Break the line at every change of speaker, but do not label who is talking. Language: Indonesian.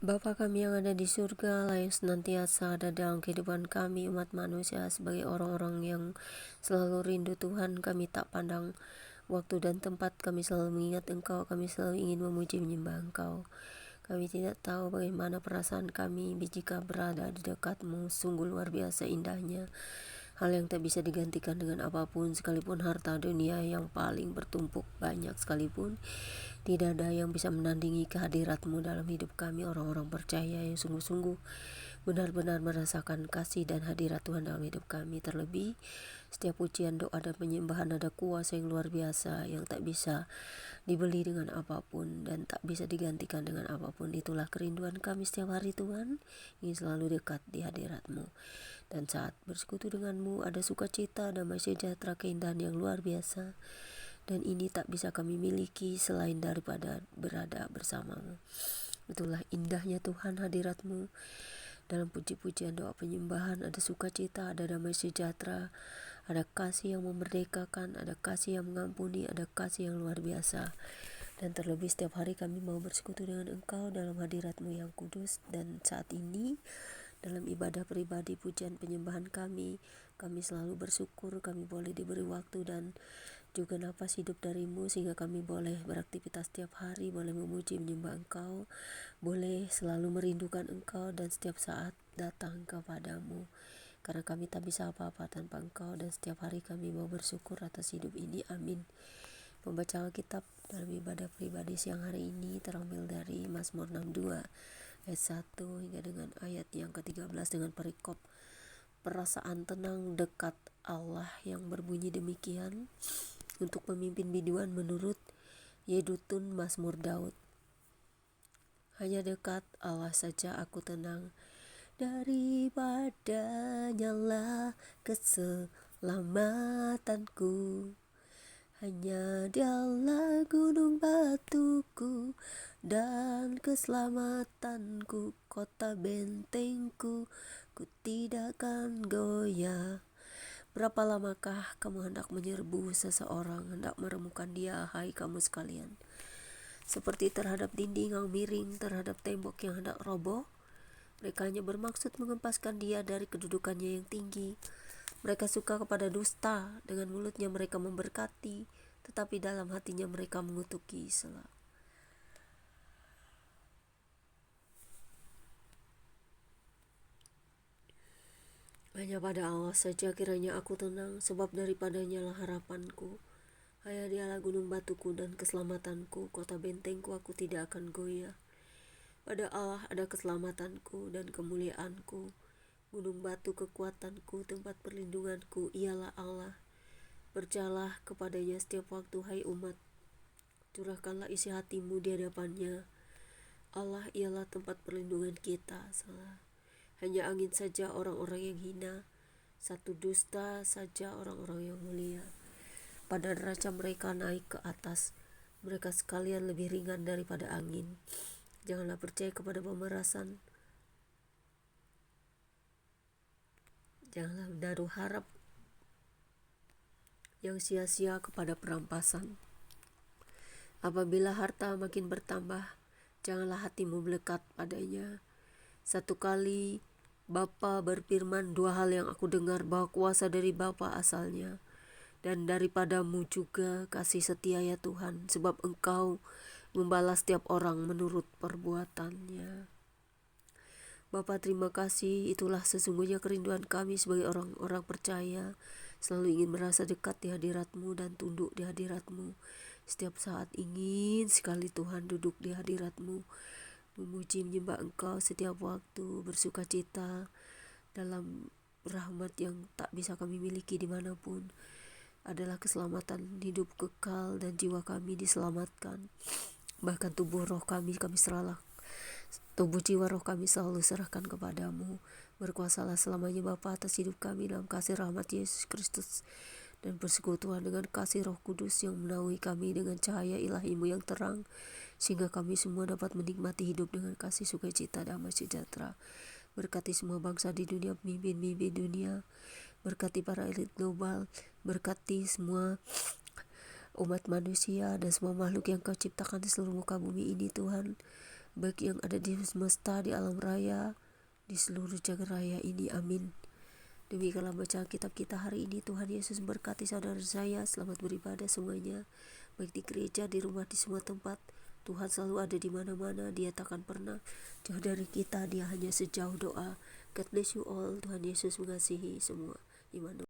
Bapa kami yang ada di surga, lah yang senantiasa ada dalam kehidupan kami umat manusia sebagai orang-orang yang selalu rindu Tuhan. Kami tak pandang waktu dan tempat, kami selalu mengingat Engkau, kami selalu ingin memuji menyembah Engkau. Kami tidak tahu bagaimana perasaan kami jika berada di dekat-Mu. Sungguh luar biasa indahnya, hal yang tak bisa digantikan dengan apapun, sekalipun harta dunia yang paling bertumpuk banyak sekalipun. Tidak ada yang bisa menandingi kehadirat-Mu dalam hidup kami, orang-orang percaya yang sungguh-sungguh benar-benar merasakan kasih dan hadirat Tuhan dalam hidup kami. Terlebih, setiap pujian, doa, dan penyembahan ada kuasa yang luar biasa yang tak bisa dibeli dengan apapun dan tak bisa digantikan dengan apapun. Itulah kerinduan kami setiap hari Tuhan, ingin selalu dekat di hadirat-Mu. Dan saat bersekutu dengan-Mu ada sukacita, damai sejahtera, keindahan yang luar biasa. Dan ini tak bisa kami miliki selain daripada berada bersama-Mu. Itulah indahnya Tuhan hadirat-Mu. Dalam puji-pujian, doa, penyembahan ada sukacita, ada damai sejahtera, ada kasih yang memerdekakan, ada kasih yang mengampuni, ada kasih yang luar biasa. Dan terlebih setiap hari kami mau bersekutu dengan Engkau dalam hadirat-Mu yang kudus. Dan saat ini dalam ibadah pribadi, pujian, penyembahan kami selalu bersyukur kami boleh diberi waktu dan juga nafas hidup dari-Mu, sehingga kami boleh beraktivitas setiap hari, boleh memuji menyembah Engkau, boleh selalu merindukan Engkau dan setiap saat datang kepada-Mu. Karena kami tak bisa apa-apa tanpa Engkau, dan setiap hari kami mau bersyukur atas hidup ini. Amin. Pembacaan Alkitab dalam ibadah pribadi siang hari ini terambil dari Mazmur 62 ayat 1 hingga dengan ayat yang ke-13 dengan perikop perasaan tenang dekat Allah yang berbunyi demikian. Untuk pemimpin biduan menurut Yedutun Mazmur Daud. Hanya dekat Allah saja aku tenang, daripadanya lah keselamatanku. Hanya Dialah gunung batuku dan keselamatanku, kota bentengku, ku tidak akan goyah. Berapa lamakah kamu hendak menyerbu seseorang, hendak meremukan dia, hai kamu sekalian? Seperti terhadap dinding yang miring, terhadap tembok yang hendak roboh. Mereka hanya bermaksud mengempaskan dia dari kedudukannya yang tinggi. Mereka suka kepada dusta, dengan mulutnya mereka memberkati, tetapi dalam hatinya mereka mengutuki Selah. Hanya pada Allah saja kiranya aku tenang, sebab daripadanya lah harapanku. Hanya Dialah gunung batuku dan keselamatanku, kota bentengku, aku tidak akan goyah. Pada Allah ada keselamatanku dan kemuliaanku, gunung batu kekuatanku, tempat perlindunganku, ialah Allah. Berjalah kepadanya setiap waktu, hai umat. Curahkanlah isi hatimu di hadapannya. Allah ialah tempat perlindungan kita. Salah. Hanya angin saja orang-orang yang hina, satu dusta saja orang-orang yang mulia. Pada neraca mereka naik ke atas, mereka sekalian lebih ringan daripada angin. Janganlah percaya kepada pemerasan, janganlah menaruh harap yang sia-sia kepada perampasan. Apabila harta makin bertambah, janganlah hatimu melekat padanya. Satu kali Bapa berfirman, dua hal yang aku dengar, bahwa kuasa dari Bapa asalnya, dan daripadamu juga kasih setia ya Tuhan, sebab Engkau membalas setiap orang menurut perbuatannya. Bapa, terima kasih, itulah sesungguhnya kerinduan kami sebagai orang-orang percaya, selalu ingin merasa dekat di hadirat-Mu dan tunduk di hadirat-Mu. Setiap saat ingin sekali Tuhan duduk di hadirat-Mu, memuji menyembah Engkau setiap waktu, bersuka cita dalam rahmat yang tak bisa kami miliki dimanapun. Adalah keselamatan hidup kekal dan jiwa kami diselamatkan. Bahkan tubuh roh kami serahkan. Tubuh jiwa roh kami selalu serahkan kepadamu. Berkuasalah selamanya Bapa atas hidup kami dalam kasih rahmat Yesus Kristus, dan persekutuan dengan kasih Roh Kudus yang menaungi kami dengan cahaya ilahi-Mu yang terang, sehingga kami semua dapat menikmati hidup dengan kasih sukacita damai sejahtera. Berkati semua bangsa di dunia, pemimpin-pemimpin dunia, berkati para elit global, berkati semua umat manusia dan semua makhluk yang Kau ciptakan di seluruh muka bumi ini Tuhan. baik yang ada di semesta, di alam raya, di seluruh jagat raya ini. Amin. Demikianlah bacaan kitab kita hari ini. Tuhan Yesus berkati saudara saya. Selamat beribadah semuanya, baik di gereja, di rumah, di semua tempat. Tuhan selalu ada di mana-mana. Dia takkan pernah jauh dari kita. Dia hanya sejauh doa. God bless you all. Tuhan Yesus mengasihi semua. Immanuel.